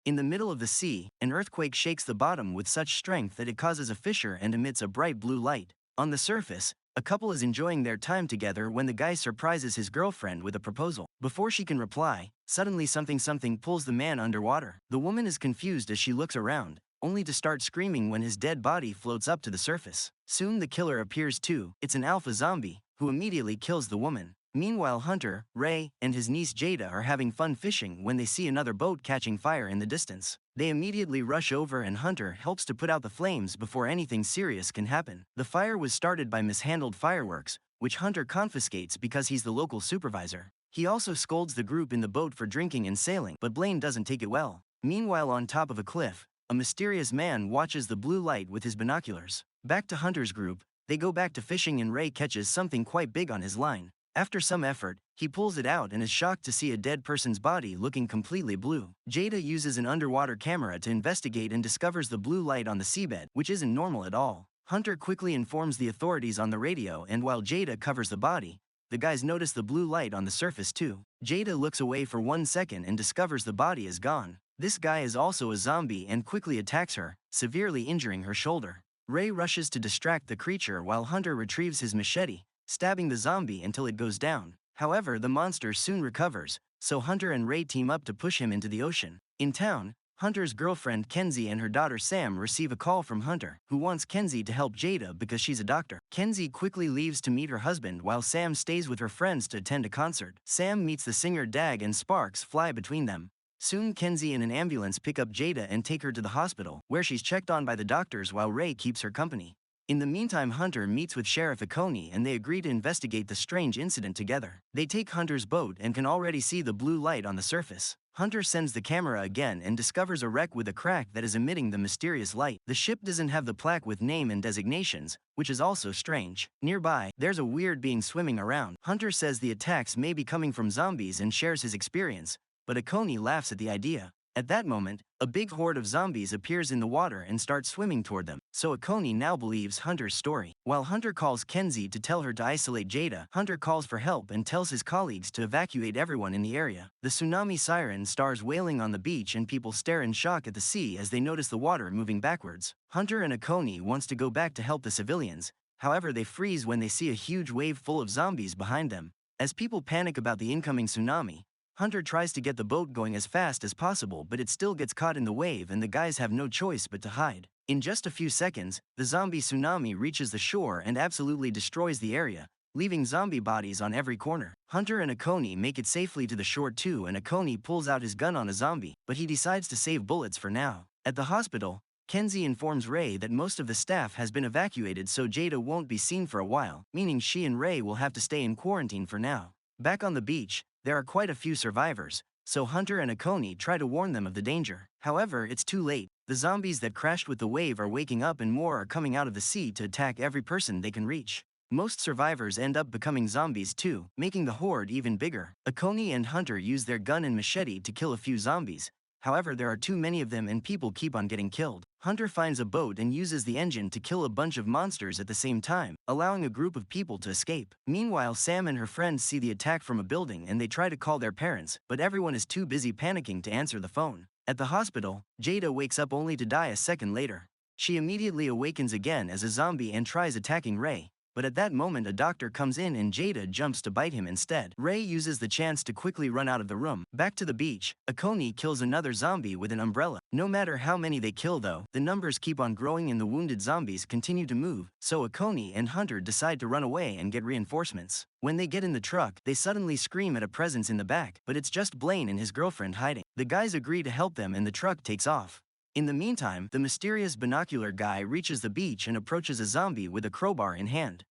In the middle of the sea, an earthquake shakes the bottom with such strength that it causes a fissure and emits a bright blue light. On the surface, a couple is enjoying their time together when the guy surprises his girlfriend with a proposal. Before she can reply, suddenly something pulls the man underwater. The woman is confused as she looks around, only to start screaming when his dead body floats up to the surface. Soon the killer appears too. It's an alpha zombie, who immediately kills the woman. Meanwhile, Hunter, Ray, and his niece Jada are having fun fishing when they see another boat catching fire in the distance. They immediately rush over and Hunter helps to put out the flames before anything serious can happen. The fire was started by mishandled fireworks, which Hunter confiscates because he's the local supervisor. He also scolds the group in the boat for drinking and sailing, but Blaine doesn't take it well. Meanwhile, on top of a cliff, a mysterious man watches the blue light with his binoculars. Back to Hunter's group, they go back to fishing and Ray catches something quite big on his line. After some effort, he pulls it out and is shocked to see a dead person's body looking completely blue. Jada uses an underwater camera to investigate and discovers the blue light on the seabed, which isn't normal at all. Hunter quickly informs the authorities on the radio, and while Jada covers the body, the guys notice the blue light on the surface too. Jada looks away for 1 second and discovers the body is gone. This guy is also a zombie and quickly attacks her, severely injuring her shoulder. Ray rushes to distract the creature while Hunter retrieves his machete, stabbing the zombie until it goes down. However, the monster soon recovers, so Hunter and Ray team up to push him into the ocean. In town, Hunter's girlfriend Kenzie and her daughter Sam receive a call from Hunter, who wants Kenzie to help Jada because she's a doctor. Kenzie quickly leaves to meet her husband while Sam stays with her friends to attend a concert. Sam meets the singer Dag and sparks fly between them. Soon Kenzie and an ambulance pick up Jada and take her to the hospital, where she's checked on by the doctors while Ray keeps her company. In the meantime, Hunter meets with Sheriff Akoni and they agree to investigate the strange incident together. They take Hunter's boat and can already see the blue light on the surface. Hunter sends the camera again and discovers a wreck with a crack that is emitting the mysterious light. The ship doesn't have the plaque with name and designations, which is also strange. Nearby, there's a weird being swimming around. Hunter says the attacks may be coming from zombies and shares his experience, but Akoni laughs at the idea. At that moment, a big horde of zombies appears in the water and starts swimming toward them, so Akoni now believes Hunter's story. While Hunter calls Kenzie to tell her to isolate Jada, Hunter calls for help and tells his colleagues to evacuate everyone in the area. The tsunami siren starts wailing on the beach and people stare in shock at the sea as they notice the water moving backwards. Hunter and Akoni wants to go back to help the civilians, however they freeze when they see a huge wave full of zombies behind them. As people panic about the incoming tsunami, Hunter tries to get the boat going as fast as possible, but it still gets caught in the wave and the guys have no choice but to hide. In just a few seconds, the zombie tsunami reaches the shore and absolutely destroys the area, leaving zombie bodies on every corner. Hunter and Akoni make it safely to the shore too, and Akoni pulls out his gun on a zombie, but he decides to save bullets for now. At the hospital, Kenzie informs Ray that most of the staff has been evacuated, so Jada won't be seen for a while, meaning she and Ray will have to stay in quarantine for now. Back on the beach, there are quite a few survivors, so Hunter and Akoni try to warn them of the danger. However, it's too late. The zombies that crashed with the wave are waking up and more are coming out of the sea to attack every person they can reach. Most survivors end up becoming zombies too, making the horde even bigger. Akoni and Hunter use their gun and machete to kill a few zombies. However, there are too many of them and people keep on getting killed. Hunter finds a boat and uses the engine to kill a bunch of monsters at the same time, allowing a group of people to escape. Meanwhile, Sam and her friends see the attack from a building and they try to call their parents, but everyone is too busy panicking to answer the phone. At the hospital, Jada wakes up only to die a second later. She immediately awakens again as a zombie and tries attacking Ray. But at that moment a doctor comes in and Jada jumps to bite him instead. Ray uses the chance to quickly run out of the room. Back to the beach, Akoni kills another zombie with an umbrella. No matter how many they kill though, the numbers keep on growing and the wounded zombies continue to move, so Akoni and Hunter decide to run away and get reinforcements. When they get in the truck, they suddenly scream at a presence in the back, but it's just Blaine and his girlfriend hiding. The guys agree to help them and the truck takes off. In the meantime, the mysterious binocular guy reaches the beach and approaches a zombie with a crowbar in hand.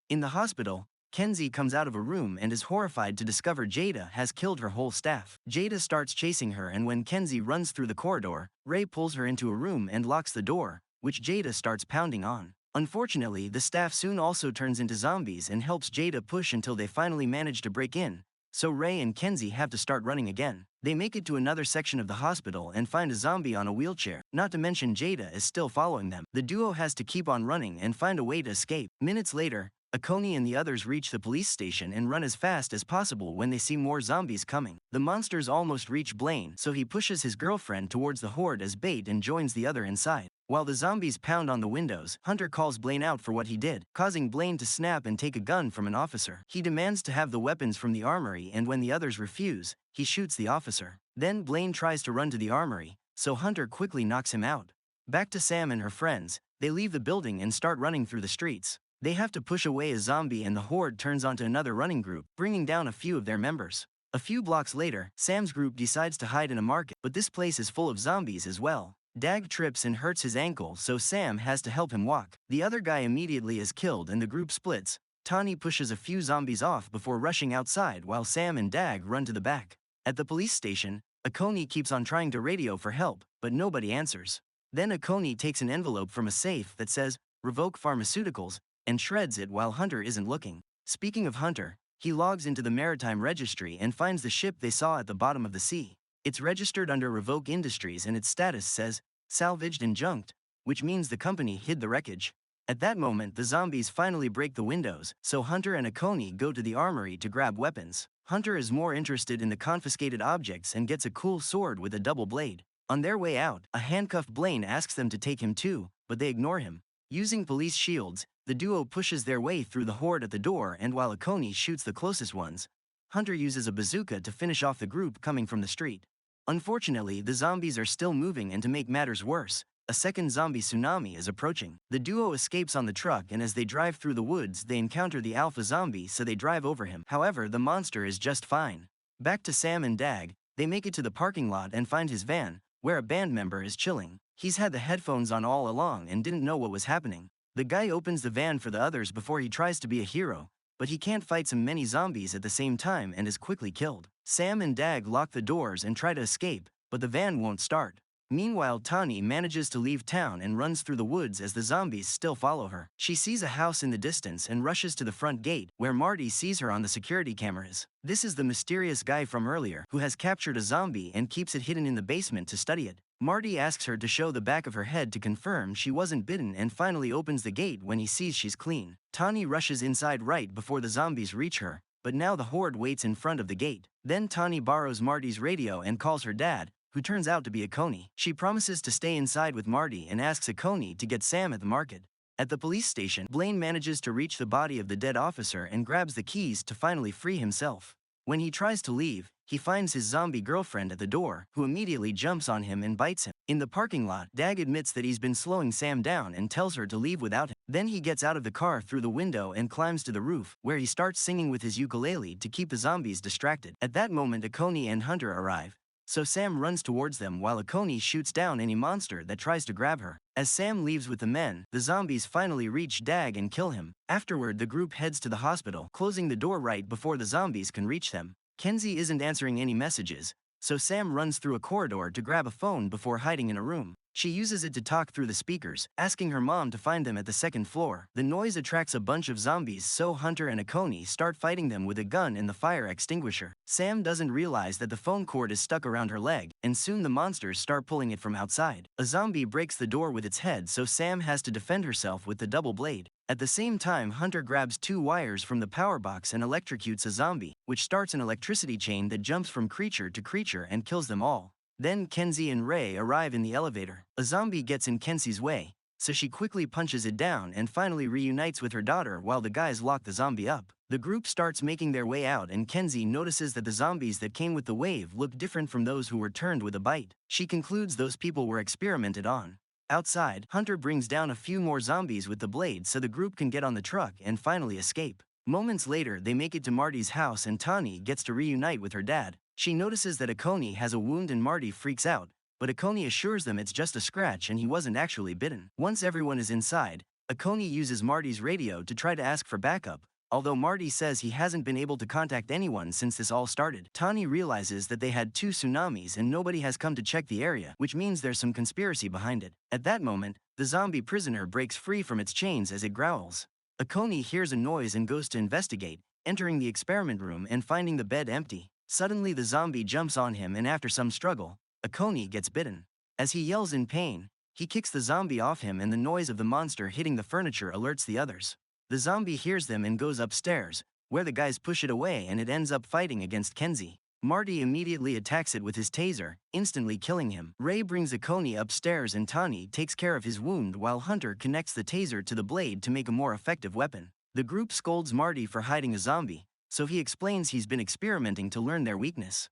In the hospital, Kenzie comes out of a room and is horrified to discover Jada has killed her whole staff. Jada starts chasing her, and when Kenzie runs through the corridor, Ray pulls her into a room and locks the door, which Jada starts pounding on. Unfortunately, the staff soon also turns into zombies and helps Jada push until they finally manage to break in, so Ray and Kenzie have to start running again. They make it to another section of the hospital and find a zombie on a wheelchair, not to mention Jada is still following them. The duo has to keep on running and find a way to escape. Minutes later, Akoni and the others reach the police station and run as fast as possible when they see more zombies coming. The monsters almost reach Blaine, so he pushes his girlfriend towards the horde as bait and joins the other inside. While the zombies pound on the windows, Hunter calls Blaine out for what he did, causing Blaine to snap and take a gun from an officer. He demands to have the weapons from the armory, and when the others refuse, he shoots the officer. Then Blaine tries to run to the armory, so Hunter quickly knocks him out. Back to Sam and her friends, they leave the building and start running through the streets. They have to push away a zombie and the horde turns onto another running group, bringing down a few of their members. A few blocks later, Sam's group decides to hide in a market, but this place is full of zombies as well. Dag trips and hurts his ankle, so Sam has to help him walk. The other guy immediately is killed and the group splits. Tawny pushes a few zombies off before rushing outside while Sam and Dag run to the back. At the police station, Akoni keeps on trying to radio for help, but nobody answers. Then Akoni takes an envelope from a safe that says, "Revoke Pharmaceuticals," and shreds it while Hunter isn't looking. Speaking of Hunter, he logs into the maritime registry and finds the ship they saw at the bottom of the sea. It's registered under Revoke Industries and its status says, "Salvaged and junked," which means the company hid the wreckage. At that moment, the zombies finally break the windows, so Hunter and Akoni go to the armory to grab weapons. Hunter is more interested in the confiscated objects and gets a cool sword with a double blade. On their way out, a handcuffed Blaine asks them to take him too, but they ignore him. Using police shields, the duo pushes their way through the horde at the door, and while Akoni shoots the closest ones, Hunter uses a bazooka to finish off the group coming from the street. Unfortunately, the zombies are still moving, and to make matters worse, a second zombie tsunami is approaching. The duo escapes on the truck, and as they drive through the woods, they encounter the alpha zombie, so they drive over him. However, the monster is just fine. Back to Sam and Dag, they make it to the parking lot and find his van, where a band member is chilling. He's had the headphones on all along and didn't know what was happening. The guy opens the van for the others before he tries to be a hero, but he can't fight so many zombies at the same time and is quickly killed. Sam and Dag lock the doors and try to escape, but the van won't start. Meanwhile, Tawny manages to leave town and runs through the woods as the zombies still follow her. She sees a house in the distance and rushes to the front gate, where Marty sees her on the security cameras. This is the mysterious guy from earlier, who has captured a zombie and keeps it hidden in the basement to study it. Marty asks her to show the back of her head to confirm she wasn't bitten, and finally opens the gate when he sees she's clean. Tawny rushes inside right before the zombies reach her, but now the horde waits in front of the gate. Then Tawny borrows Marty's radio and calls her dad, who turns out to be Akoni. She promises to stay inside with Marty and asks Akoni to get Sam at the market. At the police station, Blaine manages to reach the body of the dead officer and grabs the keys to finally free himself. When he tries to leave, he finds his zombie girlfriend at the door, who immediately jumps on him and bites him. In the parking lot, Dag admits that he's been slowing Sam down and tells her to leave without him. Then he gets out of the car through the window and climbs to the roof, where he starts singing with his ukulele to keep the zombies distracted. At that moment, Akoni and Hunter arrive, so Sam runs towards them while Akoni shoots down any monster that tries to grab her. As Sam leaves with the men, the zombies finally reach Dag and kill him. Afterward, the group heads to the hospital, closing the door right before the zombies can reach them. Kenzie isn't answering any messages, so Sam runs through a corridor to grab a phone before hiding in a room. She uses it to talk through the speakers, asking her mom to find them at the second floor. The noise attracts a bunch of zombies, so Hunter and Akoni start fighting them with a gun and the fire extinguisher. Sam doesn't realize that the phone cord is stuck around her leg, and soon the monsters start pulling it from outside. A zombie breaks the door with its head, so Sam has to defend herself with the double blade. At the same time, Hunter grabs 2 wires from the power box and electrocutes a zombie, which starts an electricity chain that jumps from creature to creature and kills them all. Then Kenzie and Ray arrive in the elevator. A zombie gets in Kenzie's way, so she quickly punches it down and finally reunites with her daughter while the guys lock the zombie up. The group starts making their way out, and Kenzie notices that the zombies that came with the wave look different from those who were turned with a bite. She concludes those people were experimented on. Outside, Hunter brings down a few more zombies with the blade so the group can get on the truck and finally escape. Moments later, they make it to Marty's house and Tawny gets to reunite with her dad. She notices that Akoni has a wound and Marty freaks out, but Akoni assures them it's just a scratch and he wasn't actually bitten. Once everyone is inside, Akoni uses Marty's radio to try to ask for backup, although Marty says he hasn't been able to contact anyone since this all started. Tawny realizes that they had 2 tsunamis and nobody has come to check the area, which means there's some conspiracy behind it. At that moment, the zombie prisoner breaks free from its chains as it growls. Akoni hears a noise and goes to investigate, entering the experiment room and finding the bed empty. Suddenly the zombie jumps on him, and after some struggle, Akoni gets bitten. As he yells in pain, he kicks the zombie off him, and the noise of the monster hitting the furniture alerts the others. The zombie hears them and goes upstairs, where the guys push it away and it ends up fighting against Kenzie. Marty immediately attacks it with his taser, instantly killing him. Ray brings Akoni upstairs and Tani takes care of his wound while Hunter connects the taser to the blade to make a more effective weapon. The group scolds Marty for hiding a zombie, so he explains he's been experimenting to learn their weakness.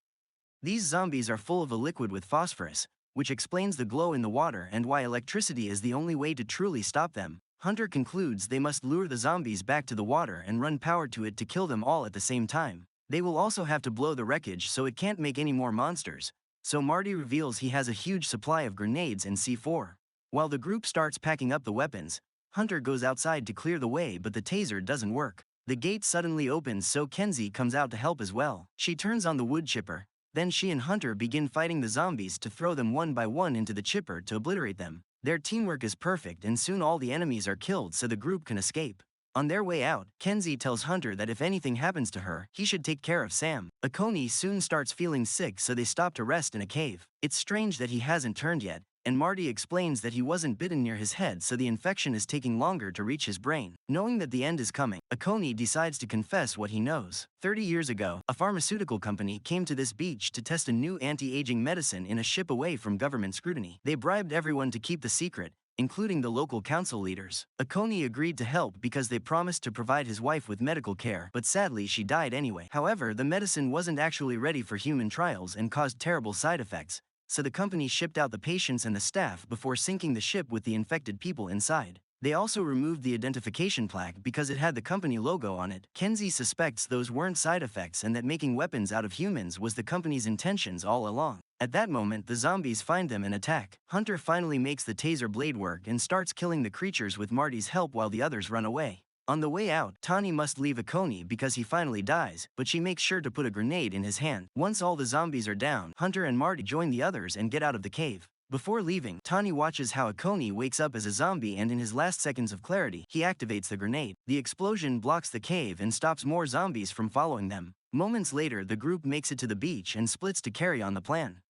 These zombies are full of a liquid with phosphorus, which explains the glow in the water and why electricity is the only way to truly stop them. Hunter concludes they must lure the zombies back to the water and run power to it to kill them all at the same time. They will also have to blow the wreckage so it can't make any more monsters, so Marty reveals he has a huge supply of grenades and C4. While the group starts packing up the weapons, Hunter goes outside to clear the way but the taser doesn't work. The gate suddenly opens so Kenzie comes out to help as well. She turns on the wood chipper, then she and Hunter begin fighting the zombies to throw them one by one into the chipper to obliterate them. Their teamwork is perfect and soon all the enemies are killed so the group can escape. On their way out, Kenzie tells Hunter that if anything happens to her, he should take care of Sam. Akoni soon starts feeling sick so they stop to rest in a cave. It's strange that he hasn't turned yet, and Marty explains that he wasn't bitten near his head so the infection is taking longer to reach his brain. Knowing that the end is coming, Akoni decides to confess what he knows. 30 years ago, a pharmaceutical company came to this beach to test a new anti-aging medicine in a ship away from government scrutiny. They bribed everyone to keep the secret, including the local council leaders. Akoni agreed to help because they promised to provide his wife with medical care, but sadly she died anyway. However, the medicine wasn't actually ready for human trials and caused terrible side effects, so the company shipped out the patients and the staff before sinking the ship with the infected people inside. They also removed the identification plaque because it had the company logo on it. Kenzie suspects those weren't side effects and that making weapons out of humans was the company's intentions all along. At that moment, the zombies find them and attack. Hunter finally makes the taser blade work and starts killing the creatures with Marty's help while the others run away. On the way out, Tani must leave Akoni because he finally dies, but she makes sure to put a grenade in his hand. Once all the zombies are down, Hunter and Marty join the others and get out of the cave. Before leaving, Tani watches how Akoni wakes up as a zombie and in his last seconds of clarity, he activates the grenade. The explosion blocks the cave and stops more zombies from following them. Moments later, the group makes it to the beach and splits to carry on the plan.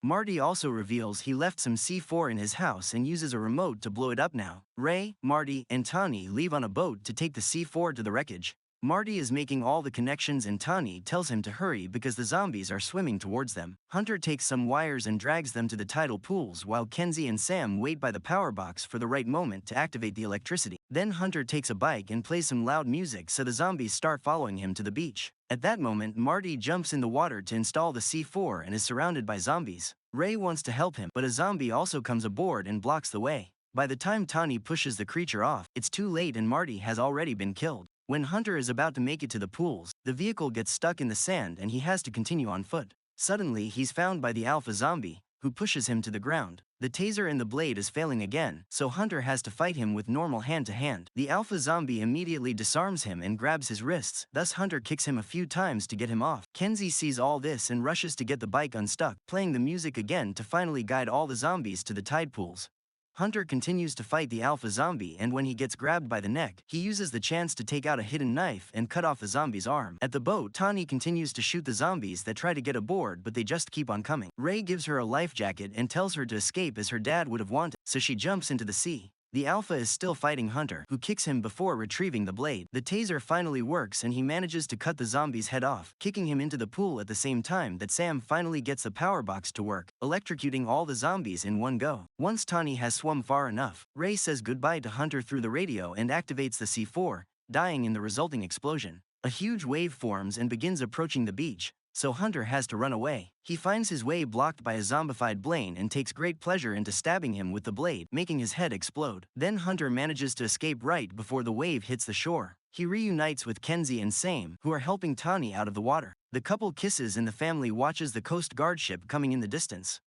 Marty also reveals he left some C4 in his house and uses a remote to blow it up now. Ray, Marty, and Tani leave on a boat to take the C4 to the wreckage. Marty is making all the connections and Tani tells him to hurry because the zombies are swimming towards them. Hunter takes some wires and drags them to the tidal pools while Kenzie and Sam wait by the power box for the right moment to activate the electricity. Then Hunter takes a bike and plays some loud music so the zombies start following him to the beach. At that moment, Marty jumps in the water to install the C4 and is surrounded by zombies. Ray wants to help him, but a zombie also comes aboard and blocks the way. By the time Tani pushes the creature off, it's too late and Marty has already been killed. When Hunter is about to make it to the pools, the vehicle gets stuck in the sand and he has to continue on foot. Suddenly, he's found by the alpha zombie, who pushes him to the ground. The taser in the blade is failing again, so Hunter has to fight him with normal hand-to-hand. The alpha zombie immediately disarms him and grabs his wrists, thus Hunter kicks him a few times to get him off. Kenzie sees all this and rushes to get the bike unstuck, playing the music again to finally guide all the zombies to the tide pools. Hunter continues to fight the alpha zombie and when he gets grabbed by the neck, he uses the chance to take out a hidden knife and cut off the zombie's arm. At the boat, Tani continues to shoot the zombies that try to get aboard but they just keep on coming. Ray gives her a life jacket and tells her to escape as her dad would have wanted, so she jumps into the sea. The alpha is still fighting Hunter, who kicks him before retrieving the blade. The taser finally works and he manages to cut the zombie's head off, kicking him into the pool at the same time that Sam finally gets the power box to work, electrocuting all the zombies in one go. Once Tani has swum far enough, Ray says goodbye to Hunter through the radio and activates the C4, dying in the resulting explosion. A huge wave forms and begins approaching the beach, so Hunter has to run away. He finds his way blocked by a zombified Blaine and takes great pleasure into stabbing him with the blade, making his head explode. Then Hunter manages to escape right before the wave hits the shore. He reunites with Kenzie and Sam, who are helping Tani out of the water. The couple kisses and the family watches the Coast Guard ship coming in the distance.